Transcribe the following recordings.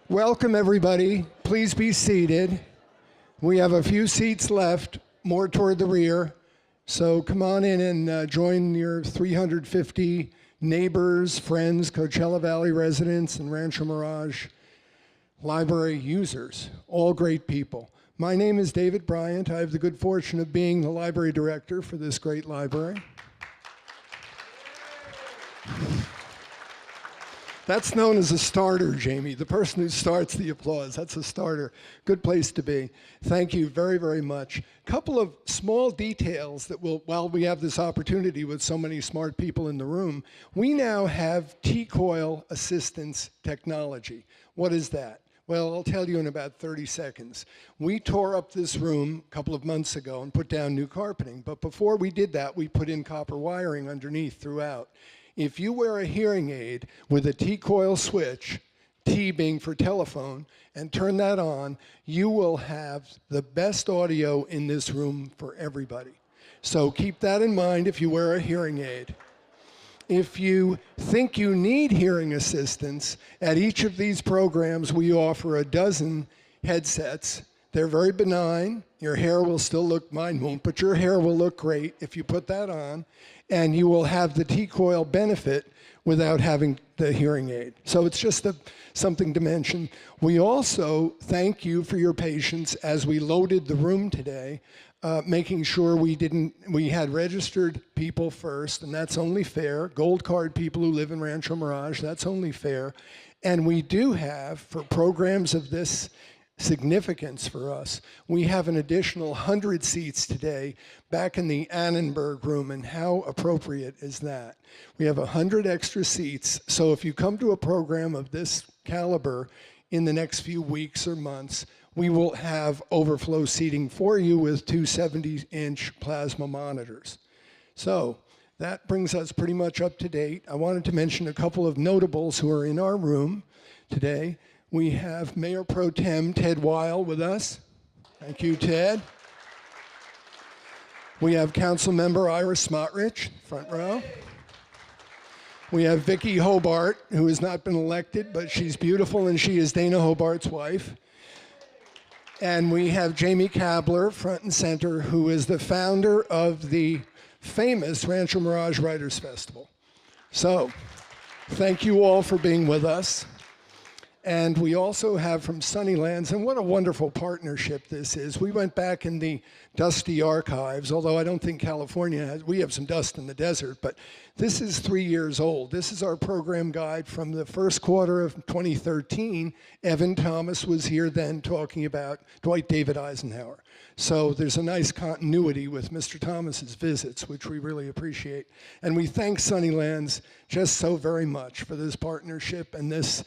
Welcome, everybody. Please be seated. We have a few seats left, more toward the rear. So come on in and join your 350 neighbors, friends, Coachella Valley residents, and Rancho Mirage library users, all great people. My name is David Bryant. I have the good fortune of being the library director for this great library. That's known as a starter, Jamie. The person who starts the applause, that's a starter. Good place to be. Thank you very, very much. Couple of small details that will, while we have this opportunity with so many smart people in the room, we now have T-coil assistance technology. What is that? Well, I'll tell you in about 30 seconds. We tore up this room a couple of months ago and put down new carpeting. But before we did that, we put in copper wiring underneath throughout. If you wear a hearing aid with a T-coil switch, T being for telephone, and turn that on, you will have the best audio in this room for everybody. So keep that in mind if you wear a hearing aid. If you think you need hearing assistance, at each of these programs we offer a dozen headsets. They're very benign. Your hair will still look, mine won't, but your hair will look great if you put that on, and you will have the T-coil benefit without having the hearing aid. So it's just something to mention. We also thank you for your patience as we loaded the room today, making sure we had registered people first, and that's only fair. Gold card people who live in Rancho Mirage, that's only fair. And we do have, for programs of this significance for us, we have an additional 100 seats today back in the Annenberg room, and how appropriate is that? We have 100 extra seats, so if you come to a program of this caliber in the next few weeks or months, we will have overflow seating for you with two 70-inch plasma monitors. So that brings us pretty much up to date. I wanted to mention a couple of notables who are in our room today. We have Mayor Pro Tem Ted Weil with us. Thank you, Ted. We have Council Member Ira Smotrich, front row. We have Vicki Hobart, who has not been elected, but she's beautiful, and she is Dana Hobart's wife. And we have Jamie Kabler, front and center, who is the founder of the famous Rancho Mirage Writers Festival. So, thank you all for being with us. And we also have from Sunnylands, and what a wonderful partnership this is. We went back in the dusty archives, although I don't think California has, we have some dust in the desert, but this is 3 years old. This is our program guide from the first quarter of 2013. Evan Thomas was here then talking about Dwight David Eisenhower. So there's a nice continuity with Mr. Thomas's visits, which we really appreciate. And we thank Sunnylands just so very much for this partnership and this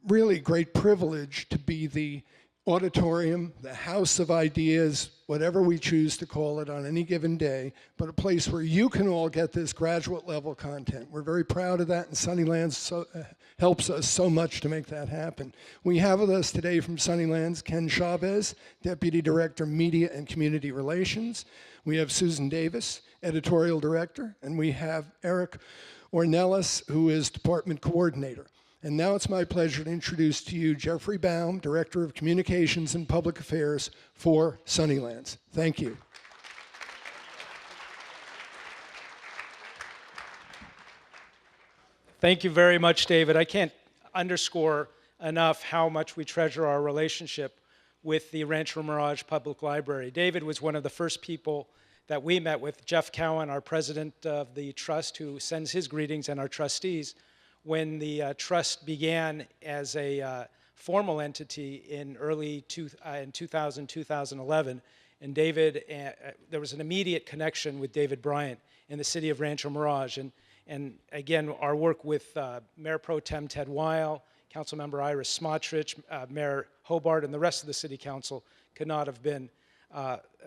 really great privilege to be the auditorium, the house of ideas, whatever we choose to call it on any given day, but a place where you can all get this graduate level content. We're very proud of that, and Sunnylands helps us so much to make that happen. We have with us today from Sunnylands Ken Chavez, Deputy Director, Media and Community Relations. We have Susan Davis, Editorial Director, and we have Eric Ornelas, who is Department Coordinator. And now it's my pleasure to introduce to you Jeffrey Baum, Director of Communications and Public Affairs for Sunnylands. Thank you. Thank you very much, David. I can't underscore enough how much we treasure our relationship with the Rancho Mirage Public Library. David was one of the first people that we met with, Jeff Cowan, our president of the trust, who sends his greetings, and our trustees, when the trust began as a formal entity in early 2000, 2011. And David, there was an immediate connection with David Bryant in the city of Rancho Mirage. And again, our work with Mayor Pro Tem Ted Weil, Councilmember Iris Smotrich, Mayor Hobart, and the rest of the city council could not have been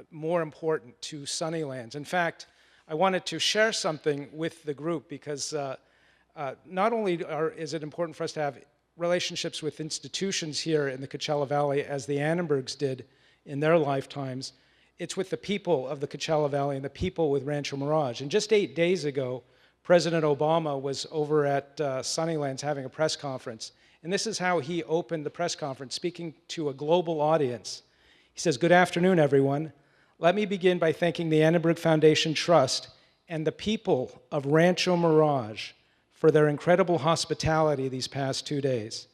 more important to Sunnylands. In fact, I wanted to share something with the group because not only is it important for us to have relationships with institutions here in the Coachella Valley as the Annenbergs did in their lifetimes, it's with the people of the Coachella Valley and the people with Rancho Mirage. And just 8 days ago, President Obama was over at Sunnylands having a press conference. And this is how he opened the press conference, speaking to a global audience. He says, "Good afternoon, everyone. Let me begin by thanking the Annenberg Foundation Trust and the people of Rancho Mirage for their incredible hospitality these past 2 days.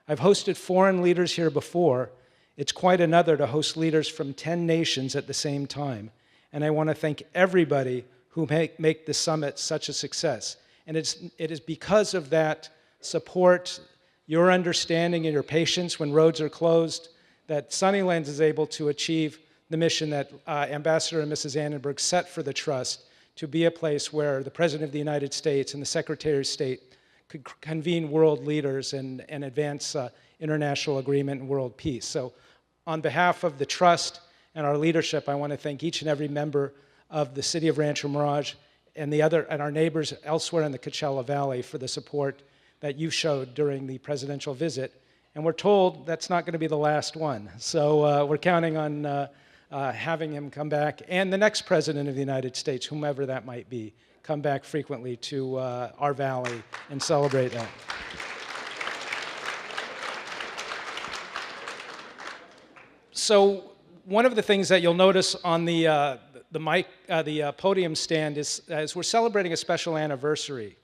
I've hosted foreign leaders here before. It's quite another to host leaders from 10 nations at the same time. And I want to thank everybody who make the summit such a success. And it is because of that support, your understanding and your patience when roads are closed, that Sunnylands is able to achieve the mission that Ambassador and Mrs. Annenberg set for the Trust, to be a place where the President of the United States and the Secretary of State could convene world leaders and advance international agreement and world peace. So on behalf of the Trust and our leadership, I want to thank each and every member of the city of Rancho Mirage and our neighbors elsewhere in the Coachella Valley for the support that you showed during the presidential visit. And we're told that's not going to be the last one. So we're counting on having him come back, and the next president of the United States, whomever that might be, come back frequently to our valley and celebrate that. So one of the things that you'll notice on the podium stand is we're celebrating a special anniversary.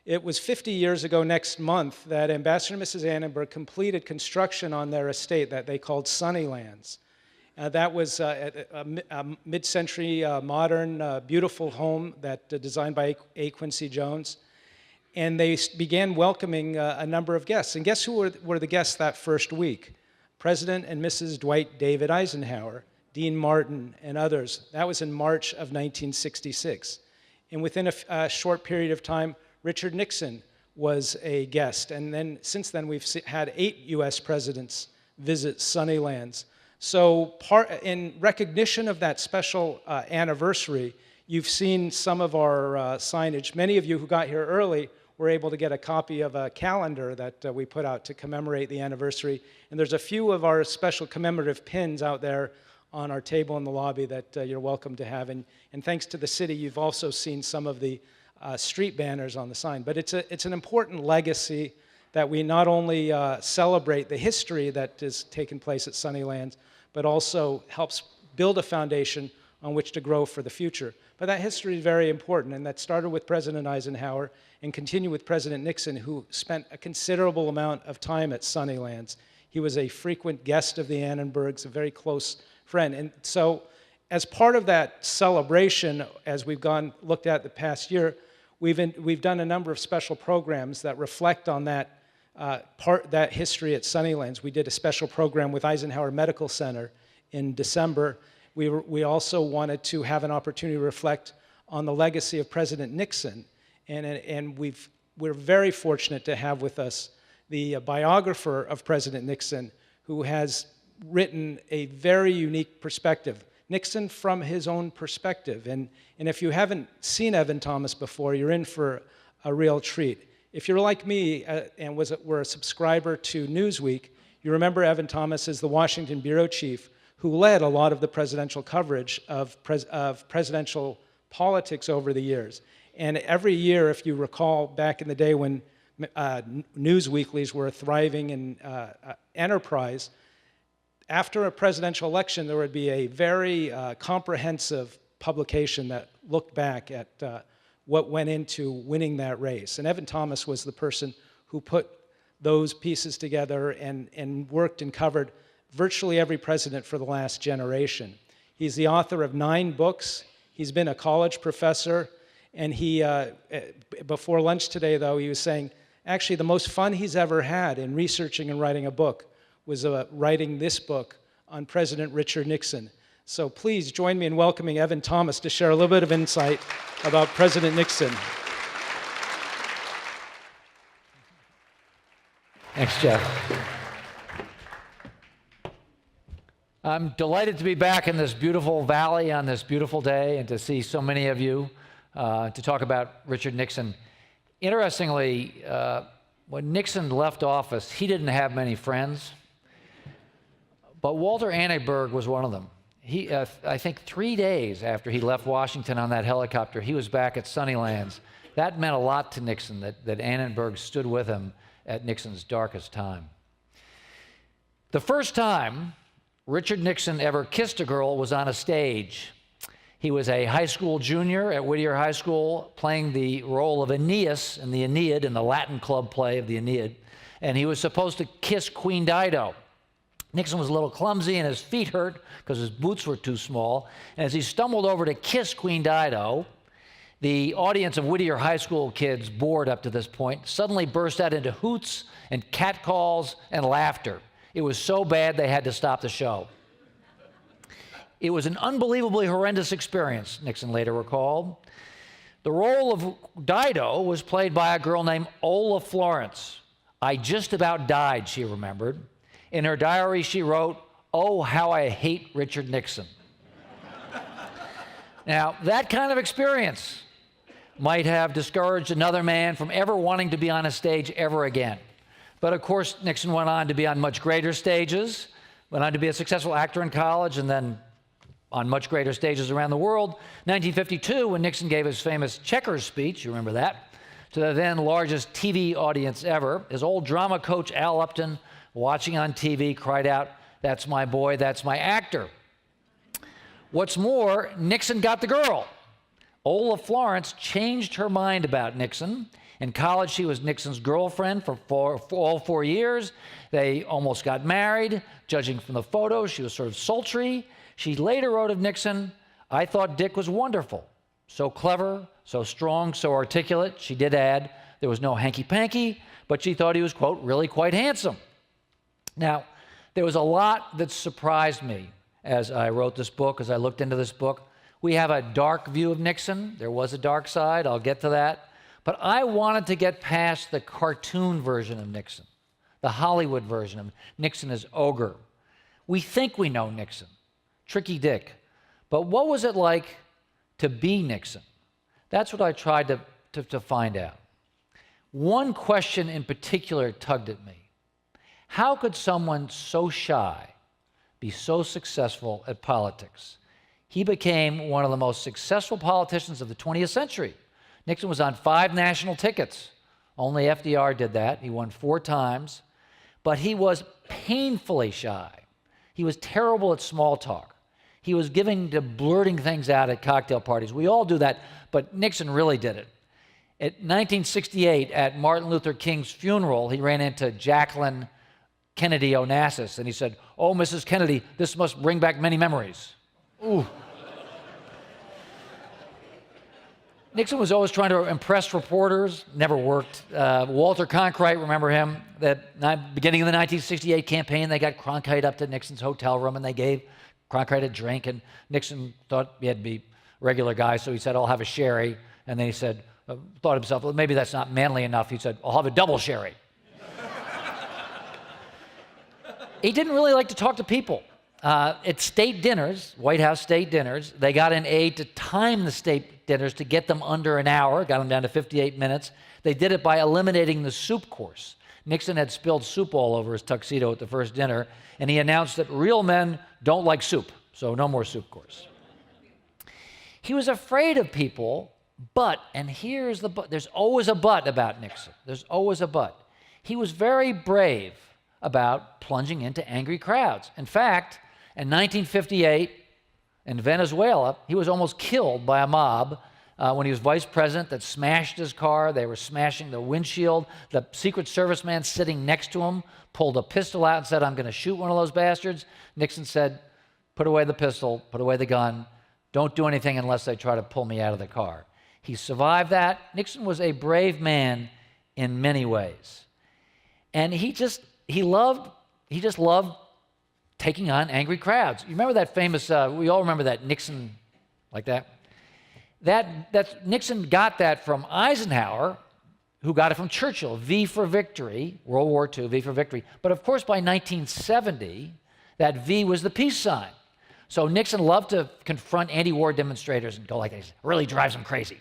It was 50 years ago next month that Ambassador and Mrs. Annenberg completed construction on their estate that they called Sunnylands. That was a mid-century, modern, beautiful home that designed by A. Quincy Jones. And they began welcoming a number of guests. And guess who were the guests that first week? President and Mrs. Dwight David Eisenhower, Dean Martin, and others. That was in March of 1966. And within a short period of time, Richard Nixon was a guest. And then since then, we've had 8 US presidents visit Sunnylands. So in recognition of that special anniversary, you've seen some of our signage. Many of you who got here early were able to get a copy of a calendar that we put out to commemorate the anniversary. And there's a few of our special commemorative pins out there on our table in the lobby that you're welcome to have. And thanks to the city, you've also seen some of the street banners on the sign. But it's an important legacy that we not only celebrate the history that has taken place at Sunnylands, but also helps build a foundation on which to grow for the future. But that history is very important, and that started with President Eisenhower and continued with President Nixon, who spent a considerable amount of time at Sunnylands. He was a frequent guest of the Annenbergs, a very close friend. And so as part of that celebration, as we've looked at the past year, we've done a number of special programs that reflect on that history at Sunnylands. We did a special program with Eisenhower Medical Center in December. We also wanted to have an opportunity to reflect on the legacy of President Nixon. And we're very fortunate to have with us the biographer of President Nixon, who has written a very unique perspective. Nixon from his own perspective. And if you haven't seen Evan Thomas before, you're in for a real treat. If you're like me and were a subscriber to Newsweek, you remember Evan Thomas as the Washington bureau chief who led a lot of the presidential coverage of presidential politics over the years. And every year, if you recall, back in the day when news weeklies were a thriving enterprise, after a presidential election, there would be a very comprehensive publication that looked back at what went into winning that race. And Evan Thomas was the person who put those pieces together and worked and covered virtually every president for the last generation. He's the author of 9 books. He's been a college professor. And he, before lunch today, though, he was saying, actually, the most fun he's ever had in researching and writing a book was writing this book on President Richard Nixon. So please join me in welcoming Evan Thomas to share a little bit of insight about President Nixon. Thanks, Jeff. I'm delighted to be back in this beautiful valley on this beautiful day and to see so many of you to talk about Richard Nixon. Interestingly, when Nixon left office, he didn't have many friends, but Walter Annenberg was one of them. I think 3 days after he left Washington on that helicopter, he was back at Sunnylands That meant a lot to Nixon, that Annenberg stood with him at Nixon's darkest time. The first time Richard Nixon ever kissed a girl was on a stage. He was a high school junior at Whittier High School, playing the role of Aeneas in the Aeneid, in the Latin club play of the Aeneid, and he was supposed to kiss Queen Dido. Nixon was a little clumsy and his feet hurt because his boots were too small, and as he stumbled over to kiss Queen Dido, the audience of Whittier High School kids, bored up to this point, suddenly burst out into hoots and catcalls and laughter. It was so bad they had to stop the show. It was an unbelievably horrendous experience, Nixon later recalled. The role of Dido was played by a girl named Ola Florence. I just about died, she remembered. In her diary, she wrote, "Oh, how I hate Richard Nixon." Now, that kind of experience might have discouraged another man from ever wanting to be on a stage ever again. But of course, Nixon went on to be on much greater stages, went on to be a successful actor in college, and then on much greater stages around the world. 1952, when Nixon gave his famous Checkers speech, you remember that, to the then largest TV audience ever, his old drama coach Al Upton, watching on TV, cried out, "That's my boy, that's my actor." What's more, Nixon got the girl. Ola Florence changed her mind about Nixon. In college, she was Nixon's girlfriend for all 4 years. They almost got married. Judging from the photos, she was sort of sultry. She later wrote of Nixon, "I thought Dick was wonderful. So clever, so strong, so articulate." She did add, there was no hanky-panky, but she thought he was, quote, really quite handsome. Now, there was a lot that surprised me as I wrote this book, as I looked into this book. We have a dark view of Nixon. There was a dark side. I'll get to that. But I wanted to get past the cartoon version of Nixon, the Hollywood version of Nixon as ogre. We think we know Nixon, tricky Dick. But what was it like to be Nixon? That's what I tried to find out. One question in particular tugged at me. How could someone so shy be so successful at politics? He became one of the most successful politicians of the 20th century. Nixon was on 5 national tickets. Only FDR did that. He won 4 times. But he was painfully shy. He was terrible at small talk. He was given to blurting things out at cocktail parties. We all do that, but Nixon really did it. In 1968, at Martin Luther King's funeral, he ran into Jacqueline Kennedy Onassis, and he said, "Oh, Mrs. Kennedy, this must bring back many memories." Ooh. Nixon was always trying to impress reporters, never worked. Walter Cronkite, remember him? That beginning of the 1968 campaign, they got Cronkite up to Nixon's hotel room and they gave Cronkite a drink, and Nixon thought he had to be a regular guy, so he said, "I'll have a sherry." And then he said, thought to himself, well, maybe that's not manly enough. He said, "I'll have a double sherry." He didn't really like to talk to people. At state dinners, White House state dinners, they got an aide to time the state dinners to get them under an hour, got them down to 58 minutes. They did it by eliminating the soup course. Nixon had spilled soup all over his tuxedo at the first dinner, and he announced that real men don't like soup, so no more soup course. He was afraid of people, but, and here's the but, there's always a but about Nixon. There's always a but. He was very brave about plunging into angry crowds. In fact, in 1958, in Venezuela, he was almost killed by a mob when he was vice president that smashed his car. They were smashing the windshield. The Secret Service man sitting next to him pulled a pistol out and said, "I'm going to shoot one of those bastards." Nixon said, "Put away the pistol, put away the gun. Don't do anything unless they try to pull me out of the car." He survived that. Nixon was a brave man in many ways. And he just loved taking on angry crowds. You remember that famous, we all remember that Nixon, like that? Nixon got that from Eisenhower, who got it from Churchill, V for victory, World War II, V for victory. But of course, by 1970, that V was the peace sign. So Nixon loved to confront anti-war demonstrators and go like this. It really drives them crazy.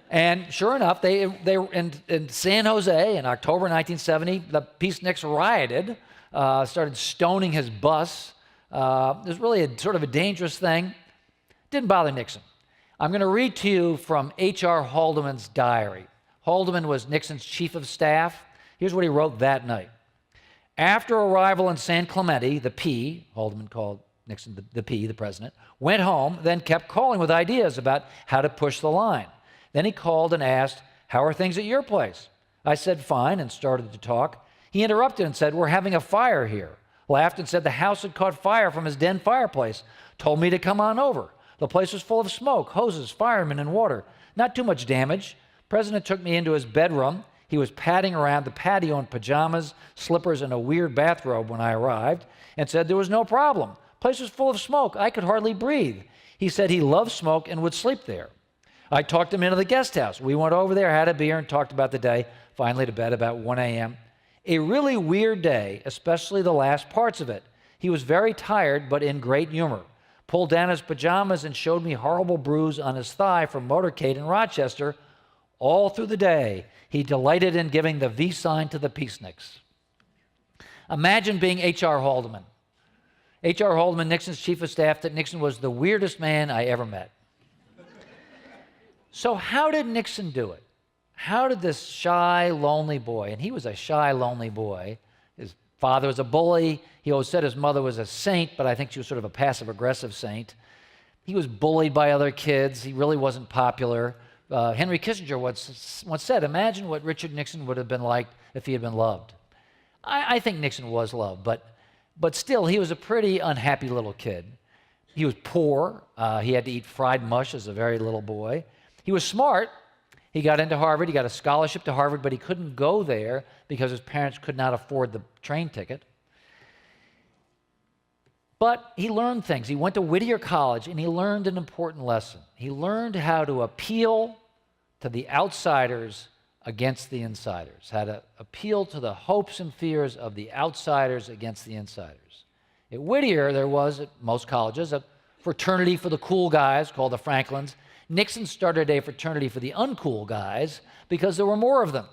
And sure enough, they were in San Jose in October 1970, the Peaceniks rioted, started stoning his bus. It was really sort of a dangerous thing. Didn't bother Nixon. I'm going to read to you from H.R. Haldeman's diary. Haldeman was Nixon's chief of staff. Here's what he wrote that night. After arrival in San Clemente, the P, Haldeman called Nixon the P, the president, went home, then kept calling with ideas about how to push the line. Then he called and asked, "How are things at your place?" I said, "Fine," and started to talk. He interrupted and said, "We're having a fire here." Laughed and said the house had caught fire from his den fireplace. Told me to come on over. The place was full of smoke, hoses, firemen, and water. Not too much damage. President took me into his bedroom. He was padding around the patio in pajamas, slippers, and a weird bathrobe when I arrived, and said there was no problem. Place was full of smoke. I could hardly breathe. He said he loved smoke and would sleep there. I talked him into the guest house. We went over there, had a beer, and talked about the day, finally to bed about 1 a.m. A really weird day, especially the last parts of it. He was very tired, but in great humor. Pulled down his pajamas and showed me horrible bruise on his thigh from motorcade in Rochester. All through the day, he delighted in giving the V sign to the peaceniks. Imagine being H.R. Haldeman. H.R. Haldeman, Nixon's chief of staff, that Nixon was the weirdest man I ever met. So how did Nixon do it? How did this shy, lonely boy, and he was a shy, lonely boy. His father was a bully. He always said his mother was a saint, but I think she was sort of a passive-aggressive saint. He was bullied by other kids. He really wasn't popular. Henry Kissinger once said, imagine what Richard Nixon would have been like if he had been loved. I think Nixon was loved, but still, he was a pretty unhappy little kid. He was poor. He had to eat fried mush as a very little boy. He was smart. He got into Harvard. He got a scholarship to Harvard, but he couldn't go there because his parents could not afford the train ticket. But he learned things. He went to Whittier College, and he learned an important lesson. He learned how to appeal to the outsiders against the insiders, how to appeal to the hopes and fears of the outsiders against the insiders. At Whittier, there was, at most colleges, a fraternity for the cool guys called the Franklins. Nixon started a fraternity for the uncool guys because there were more of them.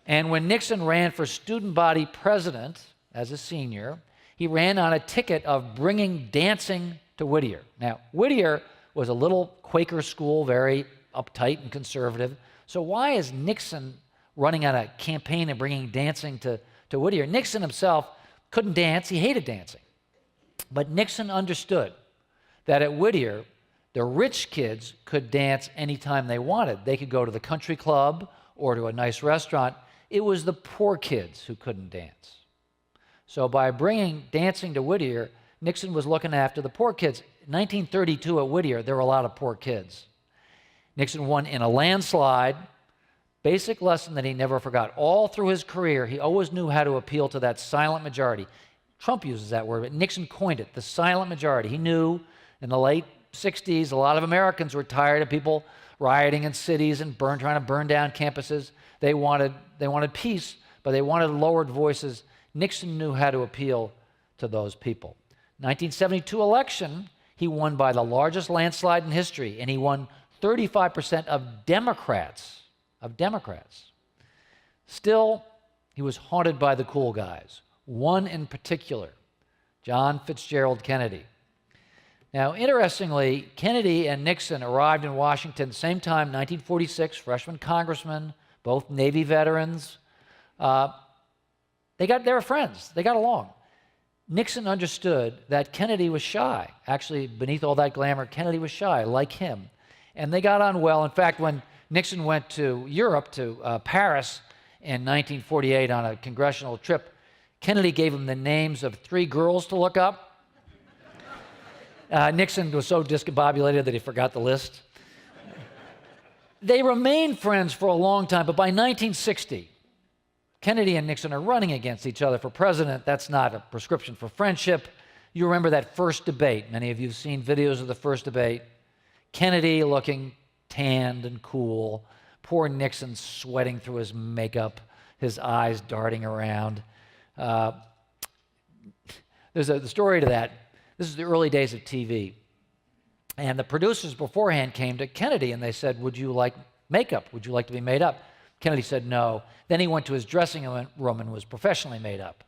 And when Nixon ran for student body president as a senior, he ran on a ticket of bringing dancing to Whittier. Now, Whittier was a little Quaker school, very uptight and conservative. So why is Nixon running on a campaign and bringing dancing to Whittier? Nixon himself couldn't dance. He hated dancing. But Nixon understood that at Whittier, the rich kids could dance anytime they wanted. They could go to the country club or to a nice restaurant. It was the poor kids who couldn't dance. So by bringing dancing to Whittier, Nixon was looking after the poor kids. In 1932 at Whittier, there were a lot of poor kids. Nixon won in a landslide. Basic lesson that he never forgot. All through his career, he always knew how to appeal to that silent majority. Trump uses that word, but Nixon coined it, the silent majority. He knew in the late 60s, a lot of Americans were tired of people rioting in cities and trying to burn down campuses. They wanted peace, but they wanted lowered voices. Nixon knew how to appeal to those people. 1972 election, he won by the largest landslide in history, and he won 35% of Democrats. Still, he was haunted by the cool guys. One in particular, John Fitzgerald Kennedy. Now, interestingly, Kennedy and Nixon arrived in Washington same time, 1946, freshman congressmen, both Navy veterans. They were friends. They got along. Nixon understood that Kennedy was shy. Actually, beneath all that glamour, Kennedy was shy, like him. And they got on well. In fact, when Nixon went to Europe, to Paris in 1948 on a congressional trip, Kennedy gave him the names of 3 girls to look up. Nixon was so discombobulated that he forgot the list. They remained friends for a long time, but by 1960, Kennedy and Nixon are running against each other for president. That's not a prescription for friendship. You remember that first debate. Many of you have seen videos of the first debate. Kennedy looking tanned and cool. Poor Nixon sweating through his makeup, his eyes darting around. There's a story to that. This is the early days of TV. And the producers beforehand came to Kennedy and they said, would you like makeup? Would you like to be made up? Kennedy said no. Then he went to his dressing room and was professionally made up.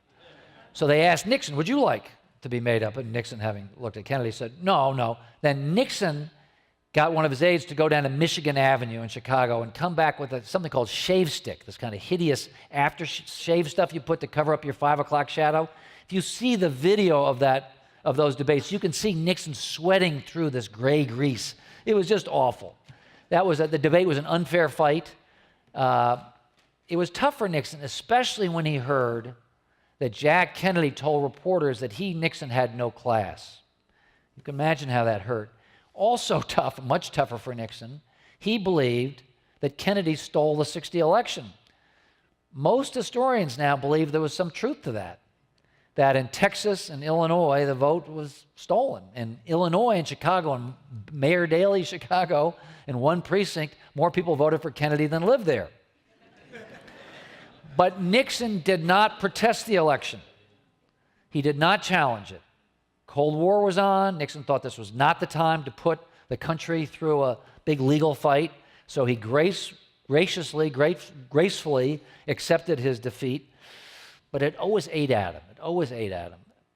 So they asked Nixon, would you like to be made up? And Nixon, having looked at Kennedy, said, no. Then Nixon got one of his aides to go down to Michigan Avenue in Chicago and come back with something called shave stick, this kind of hideous aftershave stuff you put to cover up your 5 o'clock shadow. If you see the video of those debates, you can see Nixon sweating through this gray grease. It was just awful. The debate was an unfair fight. It was tough for Nixon, especially when he heard that Jack Kennedy told reporters that Nixon, had no class. You can imagine how that hurt. Also tough, much tougher for Nixon, he believed that Kennedy stole the '60 election. Most historians now believe there was some truth to that in Texas and Illinois, the vote was stolen. In Illinois and Chicago, in Mayor Daley, Chicago, in one precinct, more people voted for Kennedy than lived there. But Nixon did not protest the election. He did not challenge it. Cold War was on. Nixon thought this was not the time to put the country through a big legal fight, so he gracefully accepted his defeat. But it always ate at him.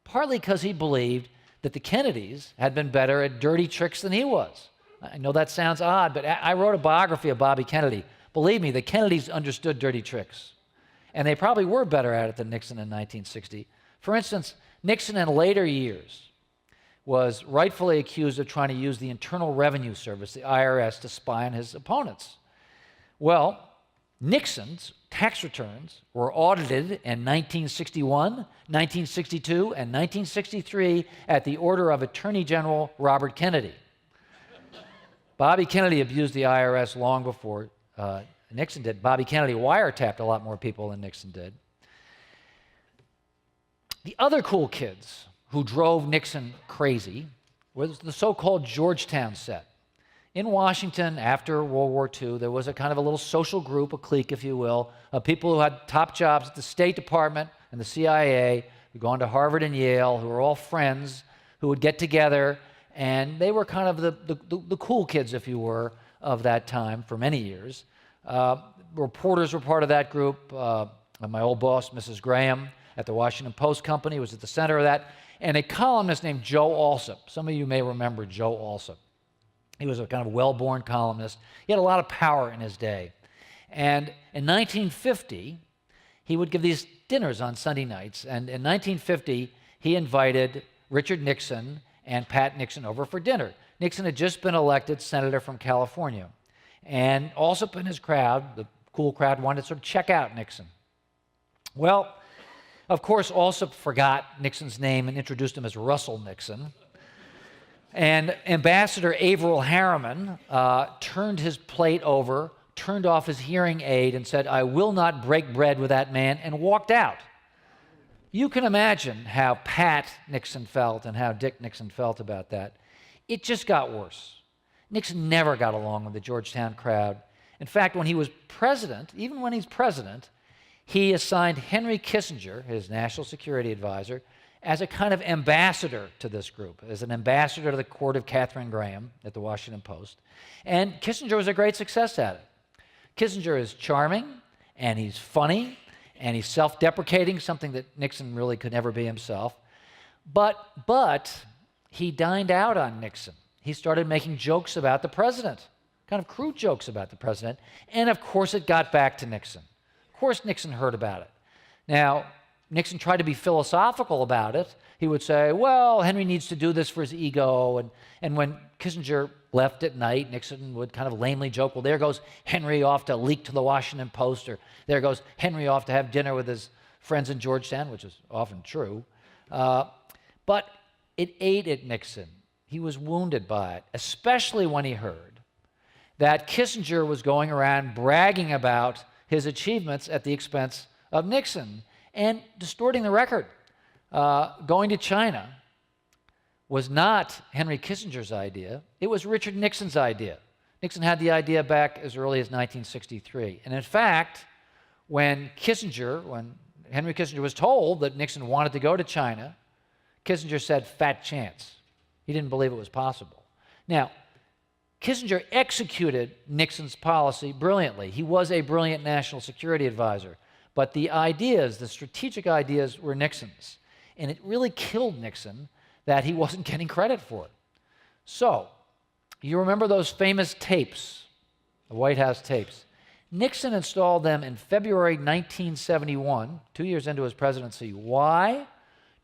Partly because he believed that the Kennedys had been better at dirty tricks than he was. I know that sounds odd, but I wrote a biography of Bobby Kennedy. Believe me, the Kennedys understood dirty tricks. And they probably were better at it than Nixon in 1960. For instance, Nixon in later years was rightfully accused of trying to use the Internal Revenue Service, the IRS, to spy on his opponents. Well, Nixon's tax returns were audited in 1961, 1962, and 1963 at the order of Attorney General Robert Kennedy. Bobby Kennedy abused the IRS long before Nixon did. Bobby Kennedy wiretapped a lot more people than Nixon did. The other cool kids who drove Nixon crazy was the so-called Georgetown set. In Washington, after World War II, there was a kind of a little social group, a clique, if you will, of people who had top jobs at the State Department and the CIA, who'd gone to Harvard and Yale, who were all friends, who would get together, and they were kind of the cool kids, if you were, of that time for many years. Reporters were part of that group. My old boss, Mrs. Graham, at the Washington Post Company, was at the center of that, and a columnist named Joe Alsop. Some of you may remember Joe Alsop. He was a kind of well-born columnist. He had a lot of power in his day. And in 1950, he would give these dinners on Sunday nights. And in 1950, he invited Richard Nixon and Pat Nixon over for dinner. Nixon had just been elected senator from California. And Alsop and his crowd, the cool crowd, wanted to sort of check out Nixon. Well, of course, Alsop forgot Nixon's name and introduced him as Russell Nixon. And Ambassador Averell Harriman turned his plate over, turned off his hearing aid, and said, "I will not break bread with that man," and walked out. You can imagine how Pat Nixon felt and how Dick Nixon felt about that. It just got worse. Nixon never got along with the Georgetown crowd. In fact, when he was president, even when he's president, he assigned Henry Kissinger, his national security advisor, as a kind of ambassador to this group, as an ambassador to the court of Katharine Graham at the Washington Post. And Kissinger was a great success at it. Kissinger is charming, and he's funny, and he's self-deprecating, something that Nixon really could never be himself. But he dined out on Nixon. He started making jokes about the president, kind of crude jokes about the president, and of course it got back to Nixon. Of course Nixon heard about it. Now, Nixon tried to be philosophical about it. He would say, well, Henry needs to do this for his ego. And when Kissinger left at night, Nixon would kind of lamely joke, well, there goes Henry off to leak to the Washington Post, or there goes Henry off to have dinner with his friends in Georgetown, which is often true. But it ate at Nixon. He was wounded by it, especially when he heard that Kissinger was going around bragging about his achievements at the expense of Nixon and distorting the record. Going to China was not Henry Kissinger's idea. It was Richard Nixon's idea. Nixon had the idea back as early as 1963. And in fact, when Henry Kissinger was told that Nixon wanted to go to China, Kissinger said, fat chance. He didn't believe it was possible. Now, Kissinger executed Nixon's policy brilliantly. He was a brilliant national security advisor. But the ideas, the strategic ideas, were Nixon's. And it really killed Nixon that he wasn't getting credit for it. So, You remember those famous tapes, the White House tapes? Nixon installed them in February 1971, 2 years into his presidency. Why?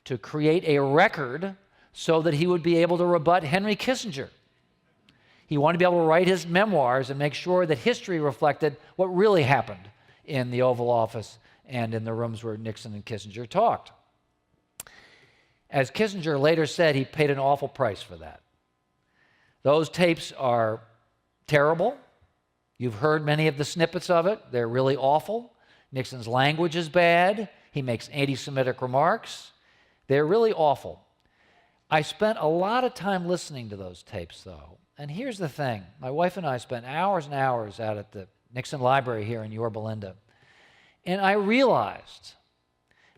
To create a record so that he would be able to rebut Henry Kissinger. He wanted to be able to write his memoirs and make sure that history reflected what really happened in the Oval Office and in the rooms where Nixon and Kissinger talked. As Kissinger later said, he paid an awful price for that. Those tapes are terrible. You've heard many of the snippets of it. They're really awful. Nixon's language is bad. He makes anti-Semitic remarks. They're really awful. I spent a lot of time listening to those tapes, though. And here's the thing. My wife and I spent hours and hours out at the Nixon Library here in Yorba Linda. And I realized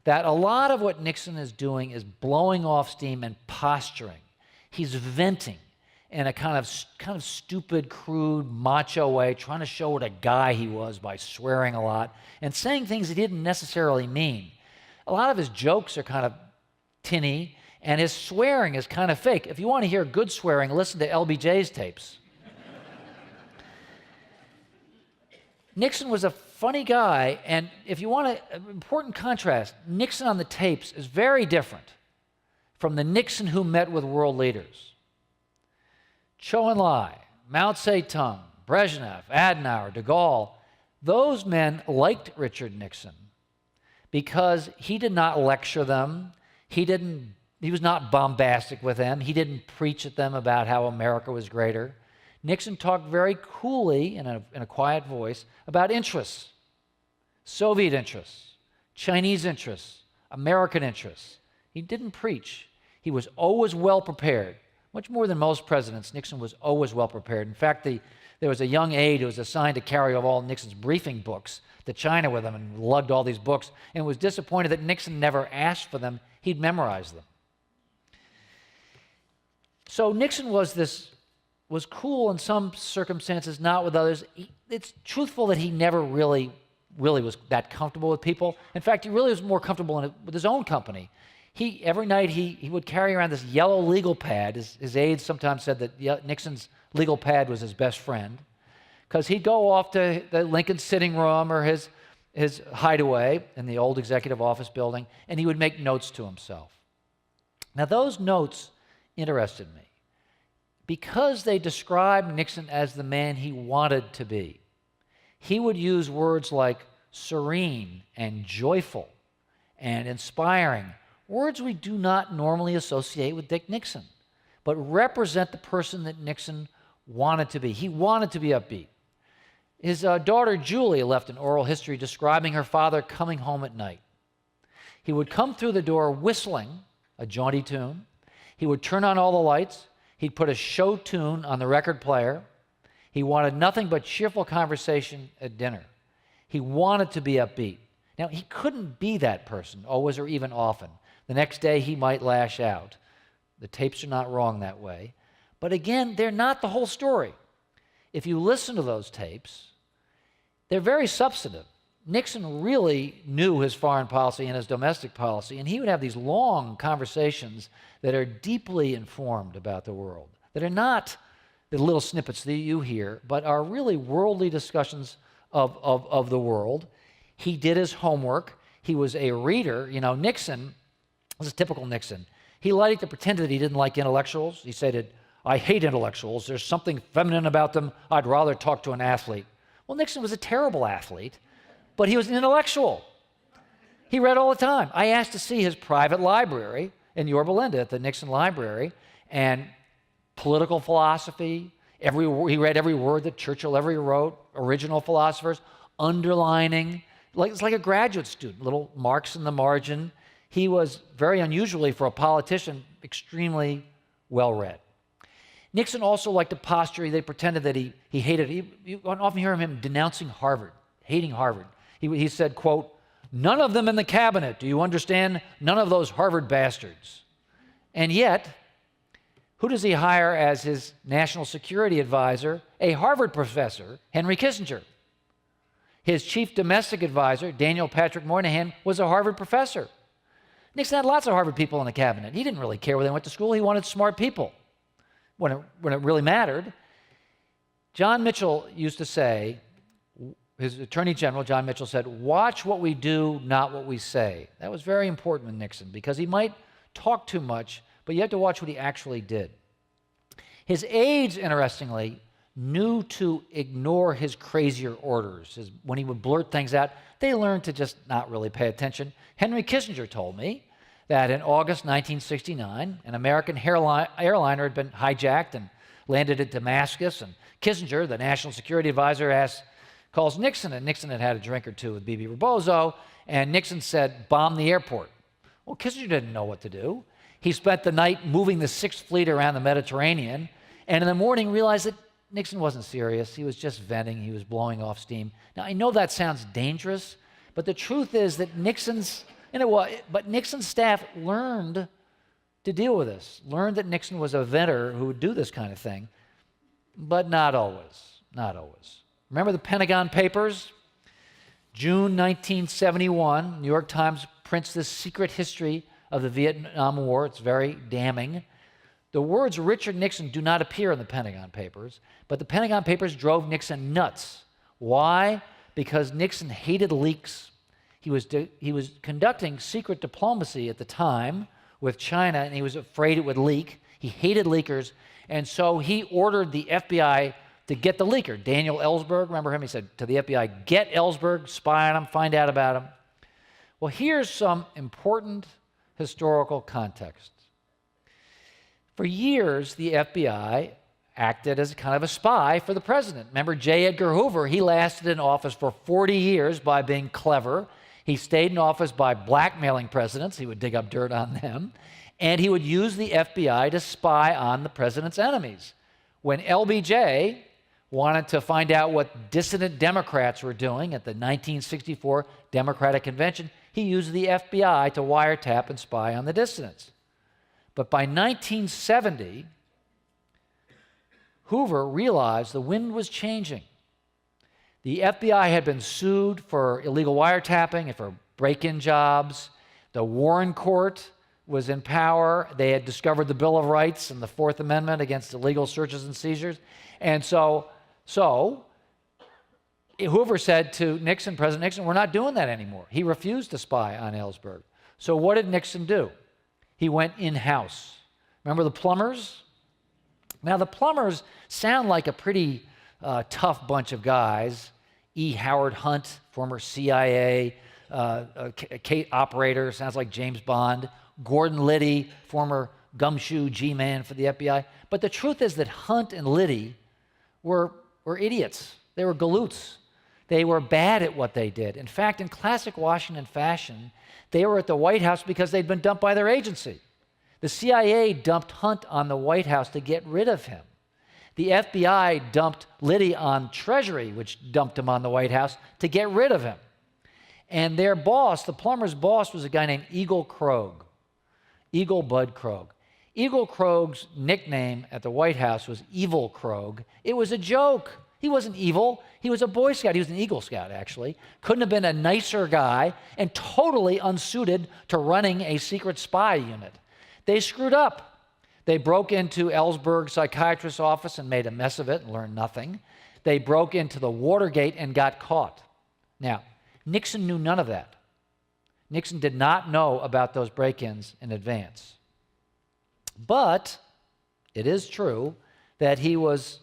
that a lot of what Nixon is doing is blowing off steam and posturing. He's venting in a kind of stupid, crude, macho way, trying to show what a guy he was by swearing a lot and saying things he didn't necessarily mean. A lot of his jokes are kind of tinny, and his swearing is kind of fake. If you want to hear good swearing, listen to LBJ's tapes. Nixon was a funny guy, and if you want an important contrast, Nixon on the tapes is very different from the Nixon who met with world leaders. Zhou Enlai, Mao Zedong, Brezhnev, Adenauer, de Gaulle, those men liked Richard Nixon because he did not lecture them, he was not bombastic with them, he didn't preach at them about how America was greater. Nixon talked very coolly in a quiet voice about interests, Soviet interests, Chinese interests, American interests. He didn't preach. He was always well prepared. Much more than most presidents, Nixon was always well prepared. In fact, there was a young aide who was assigned to carry all Nixon's briefing books to China with him and lugged all these books and was disappointed that Nixon never asked for them. He'd memorized them. So Nixon was cool in some circumstances, not with others. It's truthful that he never really was that comfortable with people. In fact, he really was more comfortable with his own company. Every night he would carry around this yellow legal pad. His aides sometimes said that Nixon's legal pad was his best friend, because he'd go off to the Lincoln sitting room or his hideaway in the old executive office building, and he would make notes to himself. Now, those notes interested me because they described Nixon as the man he wanted to be. He would use words like serene and joyful and inspiring, words we do not normally associate with Dick Nixon, but represent the person that Nixon wanted to be. He wanted to be upbeat. His daughter Julie left an oral history describing her father coming home at night. He would come through the door whistling a jaunty tune. He would turn on all the lights. He'd put a show tune on the record player. He wanted nothing but cheerful conversation at dinner. He wanted to be upbeat. Now, he couldn't be that person, always or even often. The next day, he might lash out. The tapes are not wrong that way. But again, they're not the whole story. If you listen to those tapes, they're very substantive. Nixon really knew his foreign policy and his domestic policy, and he would have these long conversations that are deeply informed about the world, that are not the little snippets that you hear, but are really worldly discussions of the world. He did his homework. He was a reader. You know, Nixon, this is typical Nixon. He liked to pretend that he didn't like intellectuals. He said, I hate intellectuals. There's something feminine about them. I'd rather talk to an athlete. Well, Nixon was a terrible athlete, but he was an intellectual. He read all the time. I asked to see his private library in Yorba Linda at the Nixon Library, and political philosophy, he read every word that Churchill ever wrote, original philosophers, underlining, it's like a graduate student, little marks in the margin. He was, very unusually for a politician, extremely well-read. Nixon also liked to posture. They pretended that he hated it. You often hear him denouncing Harvard, hating Harvard. He said, quote, none of them in the cabinet, do you understand? None of those Harvard bastards. And yet, who does he hire as his national security advisor? A Harvard professor, Henry Kissinger. His chief domestic advisor, Daniel Patrick Moynihan, was a Harvard professor. Nixon had lots of Harvard people in the cabinet. He didn't really care where they went to school. He wanted smart people when it really mattered. John Mitchell used to say, his Attorney General, John Mitchell, said, "Watch what we do, not what we say." That was very important with Nixon because he might talk too much, but you have to watch what he actually did. His aides, interestingly, knew to ignore his crazier orders. When he would blurt things out, they learned to just not really pay attention. Henry Kissinger told me that in August 1969, an American airliner had been hijacked and landed at Damascus, and Kissinger, the national security advisor, calls Nixon, and Nixon had had a drink or two with B.B. Rebozo, and Nixon said, "Bomb the airport." Well, Kissinger didn't know what to do. He spent the night moving the Sixth Fleet around the Mediterranean, and in the morning realized that Nixon wasn't serious. He was just venting. He was blowing off steam. Now, I know that sounds dangerous, but the truth is that Nixon's staff learned to deal with this, learned that Nixon was a venter who would do this kind of thing, but not always, not always. Remember the Pentagon Papers? June 1971, New York Times prints this secret history of the Vietnam War. It's very damning. The words Richard Nixon do not appear in the Pentagon Papers, but the Pentagon Papers drove Nixon nuts. Why? Because Nixon hated leaks. He was conducting secret diplomacy at the time with China, and he was afraid it would leak. He hated leakers, and so he ordered the FBI to get the leaker, Daniel Ellsberg. Remember him? He said to the FBI, "Get Ellsberg, spy on him, find out about him." Well, here's some important historical context. For years, the FBI acted as kind of a spy for the president. Remember J. Edgar Hoover? He lasted in office for 40 years by being clever. He stayed in office by blackmailing presidents. He would dig up dirt on them. And he would use the FBI to spy on the president's enemies. When LBJ wanted to find out what dissident Democrats were doing at the 1964 Democratic Convention, he used the FBI to wiretap and spy on the dissidents. But by 1970, Hoover realized the wind was changing. The FBI had been sued for illegal wiretapping and for break-in jobs. The Warren Court was in power. They had discovered the Bill of Rights and the Fourth Amendment against illegal searches and seizures. And so Hoover said to Nixon, President Nixon, "We're not doing that anymore." He refused to spy on Ellsberg. So what did Nixon do? He went in-house. Remember the Plumbers? Now, the Plumbers sound like a pretty tough bunch of guys. E. Howard Hunt, former CIA Kate operator, sounds like James Bond. Gordon Liddy, former gumshoe G-man for the FBI. But the truth is that Hunt and Liddy were idiots. They were galoots. They were bad at what they did. In fact, in classic Washington fashion, they were at the White House because they'd been dumped by their agency. The CIA dumped Hunt on the White House to get rid of him. The FBI dumped Liddy on Treasury, which dumped him on the White House to get rid of him. And their boss, the Plumbers' boss, was a guy named Eagle Krogh, Eagle Bud Krogh. Eagle Krogh's nickname at the White House was Evil Krogh. It was a joke. He wasn't evil. He was a Boy Scout. He was an Eagle Scout, actually. Couldn't have been a nicer guy and totally unsuited to running a secret spy unit. They screwed up. They broke into Ellsberg's psychiatrist's office and made a mess of it and learned nothing. They broke into the Watergate and got caught. Now, Nixon knew none of that. Nixon did not know about those break-ins in advance. But it is true that he was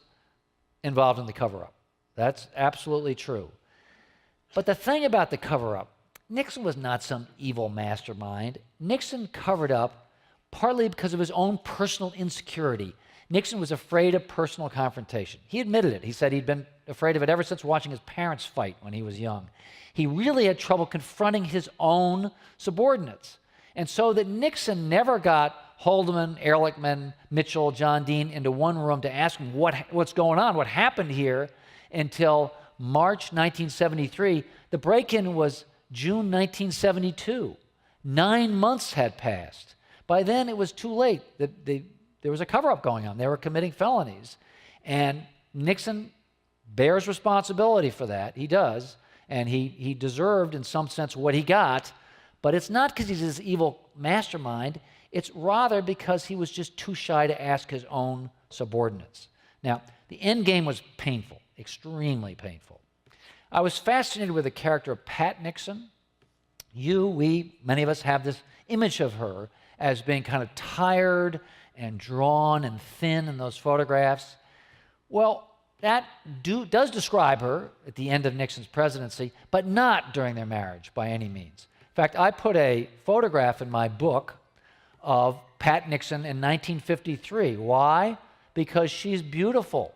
involved in the cover-up. That's absolutely true. But the thing about the cover-up, Nixon was not some evil mastermind. Nixon covered up partly because of his own personal insecurity. Nixon was afraid of personal confrontation. He admitted it. He said he'd been afraid of it ever since watching his parents fight when he was young. He really had trouble confronting his own subordinates. And so that Nixon never got Haldeman, Ehrlichman, Mitchell, John Dean into one room to ask him what's going on, what happened here, until March 1973. The break-in was June 1972. 9 months had passed. By then, it was too late. There was a cover-up going on. They were committing felonies. And Nixon bears responsibility for that. He does. And he deserved, in some sense, what he got. But it's not because he's this evil mastermind. It's rather because he was just too shy to ask his own subordinates. Now, the end game was painful, extremely painful. I was fascinated with the character of Pat Nixon. Many of us have this image of her as being kind of tired and drawn and thin in those photographs. Well, that does describe her at the end of Nixon's presidency, but not during their marriage by any means. In fact, I put a photograph in my book of Pat Nixon in 1953. Why? Because she's beautiful.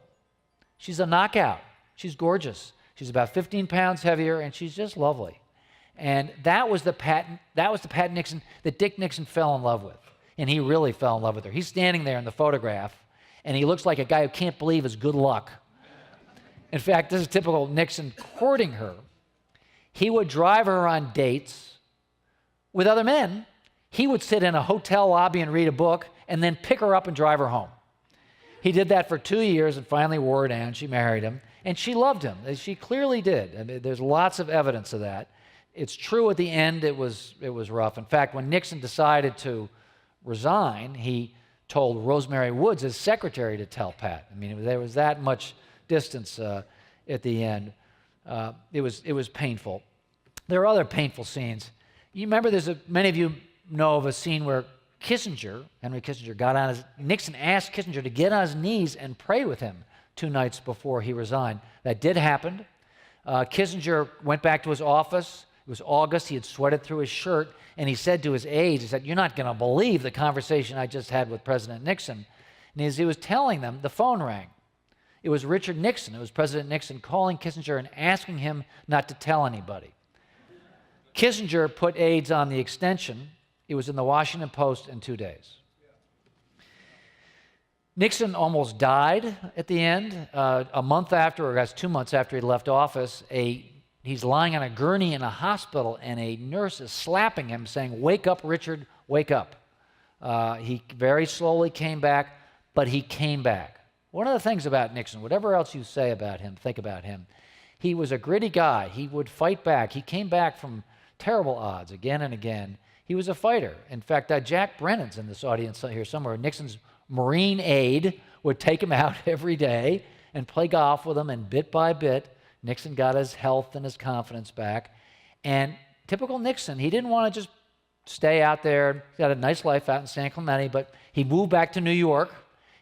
She's a knockout. She's gorgeous. She's about 15 pounds heavier, and she's just lovely. And that was the Pat Nixon that Dick Nixon fell in love with. And he really fell in love with her. He's standing there in the photograph, and he looks like a guy who can't believe his good luck. In fact, this is typical Nixon courting her. He would drive her on dates with other men. He would sit in a hotel lobby and read a book, and then pick her up and drive her home. He did that for 2 years and finally wore her down. She married him, and she loved him. She clearly did. I mean, there's lots of evidence of that. It's true at the end it was rough. In fact, when Nixon decided to resign, he told Rosemary Woods, his secretary, to tell Pat. I mean, there was that much distance at the end. It was painful. There are other painful scenes. You remember many of you know of a scene where Henry Kissinger, Nixon asked Kissinger to get on his knees and pray with him 2 nights before he resigned. That did happen. Kissinger went back to his office. It was August. He had sweated through his shirt, and he said to his aides, he said, "You're not going to believe the conversation I just had with President Nixon." And as he was telling them, the phone rang. It was Richard Nixon. It was President Nixon calling Kissinger and asking him not to tell anybody. Kissinger put aides on the extension. It was in the Washington Post in 2 days. Nixon almost died at the end. A month after, or 2 months after he left office, he's lying on a gurney in a hospital, and a nurse is slapping him, saying, "Wake up, Richard, wake up." He very slowly came back, but he came back. One of the things about Nixon, whatever else you say about him, think about him, he was a gritty guy. He would fight back. He came back from terrible odds again and again. He was a fighter. In fact, Jack Brennan's in this audience here somewhere. Nixon's Marine aide would take him out every day and play golf with him, and bit by bit, Nixon got his health and his confidence back. And typical Nixon, he didn't want to just stay out there. He got a nice life out in San Clemente, but he moved back to New York.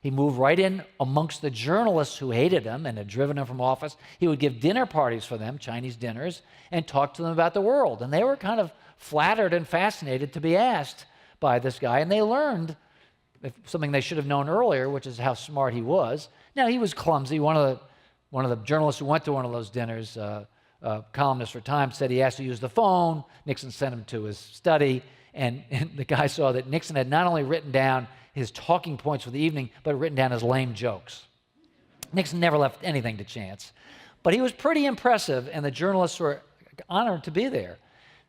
He moved right in amongst the journalists who hated him and had driven him from office. He would give dinner parties for them, Chinese dinners, and talk to them about the world. And they were kind of flattered and fascinated to be asked by this guy. And they learned something they should have known earlier, which is how smart he was. Now, he was clumsy. One of the journalists who went to one of those dinners, columnist for Time, said he asked to use the phone. Nixon sent him to his study, and the guy saw that Nixon had not only written down his talking points for the evening, but written down his lame jokes. Nixon never left anything to chance. But he was pretty impressive, and the journalists were honored to be there.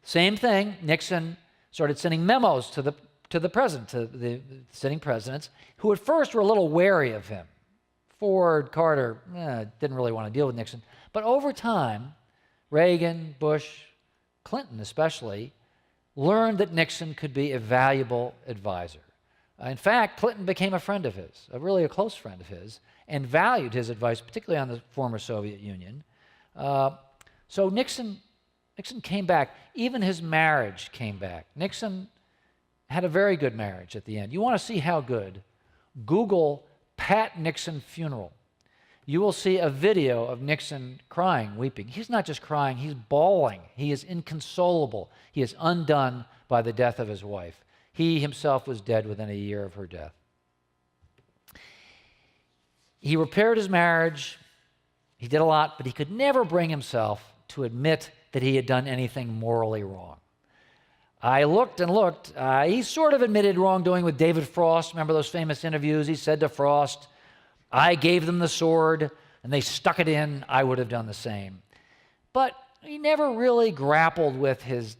Same thing, Nixon started sending memos to the president, to the sitting presidents, who at first were a little wary of him. Ford, Carter, didn't really want to deal with Nixon. But over time, Reagan, Bush, Clinton especially, learned that Nixon could be a valuable advisor. In fact, Clinton became a friend of his, really a close friend of his, and valued his advice, particularly on the former Soviet Union. So Nixon came back. Even his marriage came back. Nixon had a very good marriage at the end. You want to see how good? Google Pat Nixon funeral. You will see a video of Nixon crying, weeping. He's not just crying, he's bawling. He is inconsolable. He is undone by the death of his wife. He himself was dead within a year of her death. He repaired his marriage. He did a lot, but he could never bring himself to admit that he had done anything morally wrong. I looked and looked. He sort of admitted wrongdoing with David Frost. Remember those famous interviews? He said to Frost, "I gave them the sword, and they stuck it in. I would have done the same." But he never really grappled with his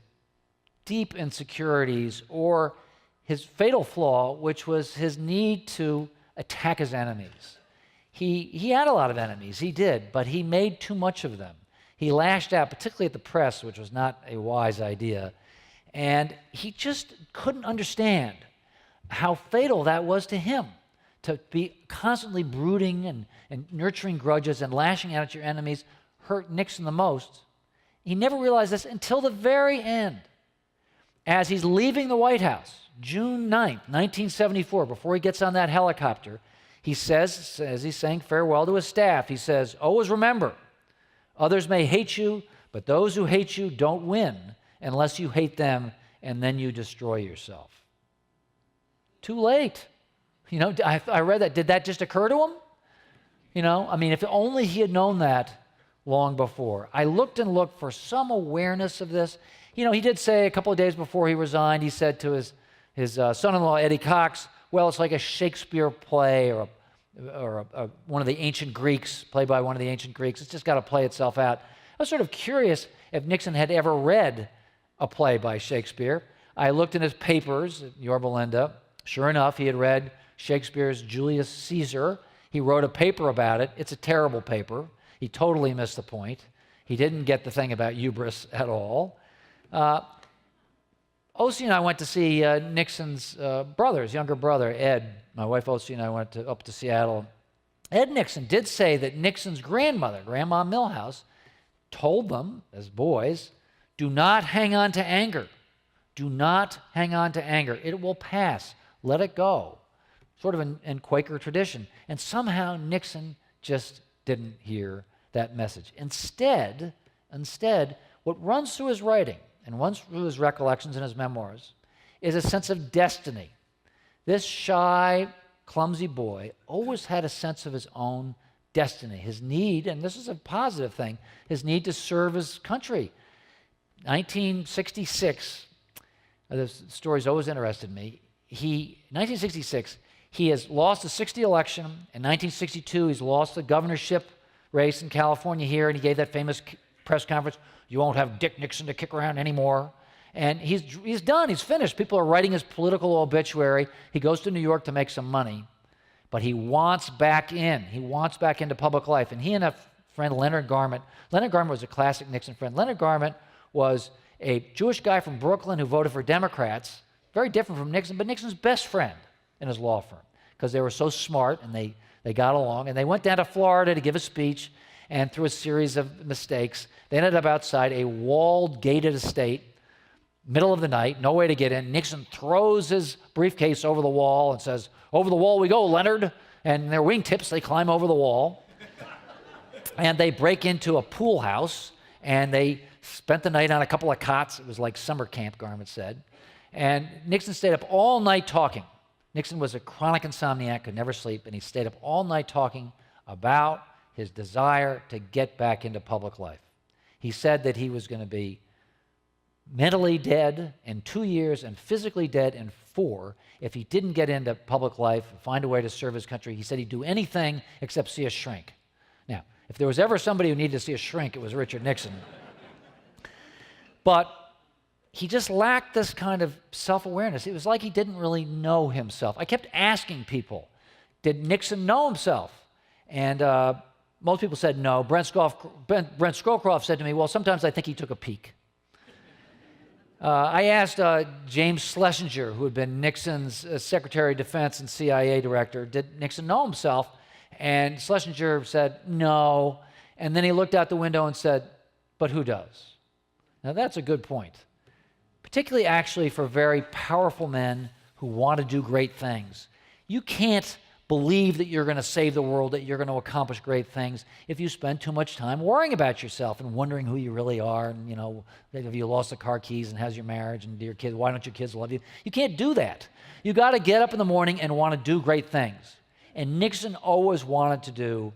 deep insecurities or his fatal flaw, which was his need to attack his enemies. He had a lot of enemies, he did, but he made too much of them. He lashed out, particularly at the press, which was not a wise idea. And he just couldn't understand how fatal that was to him, to be constantly brooding and nurturing grudges and lashing out at your enemies hurt Nixon the most. He never realized this until the very end. As he's leaving the White House, June 9th, 1974, before he gets on that helicopter, he says, as he's saying farewell to his staff, he says, "Always remember, others may hate you, but those who hate you don't win unless you hate them, and then you destroy yourself." Too late. You know, I read that. Did that just occur to him? You know, I mean, if only he had known that long before. I looked and looked for some awareness of this. You know, he did say a couple of days before he resigned, he said to his son-in-law, Eddie Cox, well, it's like a Shakespeare play or one of the ancient Greeks, played by one of the ancient Greeks. It's just got to play itself out. I was sort of curious if Nixon had ever read a play by Shakespeare. I looked in his papers at Yorba Linda. Sure enough, he had read Shakespeare's Julius Caesar. He wrote a paper about it. It's a terrible paper. He totally missed the point. He didn't get the thing about hubris at all. O.C. and I went to see Nixon's brother, his younger brother, Ed. My wife O.C. and I went up to Seattle. Ed Nixon did say that Nixon's grandmother, Grandma Milhouse, told them, as boys, do not hang on to anger. Do not hang on to anger. It will pass. Let it go. Sort of in Quaker tradition. And somehow Nixon just didn't hear that message. Instead, what runs through his writing and runs through his recollections and his memoirs is a sense of destiny. This shy, clumsy boy always had a sense of his own destiny, his need, and this is a positive thing, his need to serve his country. 1966, this story's always interested me. 1966, he has lost the 60 election. In 1962, he's lost the governorship race in California here, and he gave that famous press conference, "You won't have Dick Nixon to kick around anymore." And he's done, he's finished. People are writing his political obituary. He goes to New York to make some money, but he wants back in. He wants back into public life. And he and a friend, Leonard Garment was a classic Nixon friend. Leonard Garment was a Jewish guy from Brooklyn who voted for Democrats, very different from Nixon, but Nixon's best friend in his law firm because they were so smart and they got along. And they went down to Florida to give a speech, and through a series of mistakes, they ended up outside a walled, gated estate, middle of the night, no way to get in. Nixon throws his briefcase over the wall and says, "Over the wall we go, Leonard." And their wingtips, they climb over the wall. And they break into a pool house, and they spent the night on a couple of cots. It was like summer camp, Garment said. And Nixon stayed up all night talking. Nixon was a chronic insomniac, could never sleep, and he stayed up all night talking about his desire to get back into public life. He said that he was going to be mentally dead in 2 years and physically dead in 4 if he didn't get into public life, find a way to serve his country. He said he'd do anything except see a shrink. Now, if there was ever somebody who needed to see a shrink, it was Richard Nixon. But he just lacked this kind of self-awareness. It was like he didn't really know himself. I kept asking people, did Nixon know himself? And most people said no. Brent Scowcroft said to me, well, sometimes I think he took a peek. I asked James Schlesinger, who had been Nixon's Secretary of Defense and CIA director, did Nixon know himself? And Schlesinger said no. And then he looked out the window and said, but who does? Now that's a good point. Particularly actually for very powerful men who want to do great things. You can't believe that you're going to save the world, that you're going to accomplish great things if you spend too much time worrying about yourself and wondering who you really are, and, you know, have you lost the car keys and how's your marriage and do your kids, why don't your kids love you? You can't do that. You got to get up in the morning and want to do great things. And Nixon always wanted to do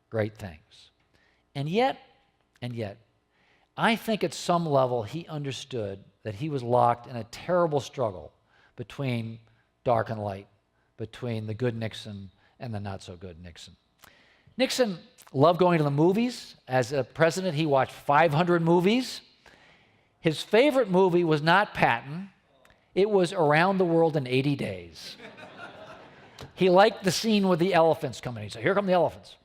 great things. And yet, I think at some level he understood that he was locked in a terrible struggle between dark and light, between the good Nixon and the not-so-good Nixon. Nixon loved going to the movies. As a president, he watched 500 movies. His favorite movie was not Patton. It was Around the World in 80 Days. He liked the scene with the elephants coming. He said, here come the elephants.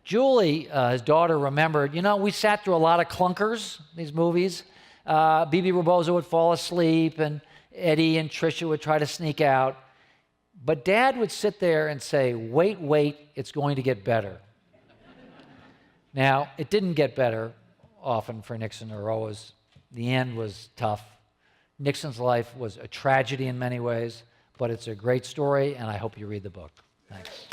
Julie, his daughter, remembered, you know, we sat through a lot of clunkers, these movies. Bibi Rebozo would fall asleep, and Eddie and Tricia would try to sneak out. But Dad would sit there and say, wait, wait, it's going to get better. Now, it didn't get better often for Nixon, or always. The end was tough. Nixon's life was a tragedy in many ways, but it's a great story, and I hope you read the book. Thanks.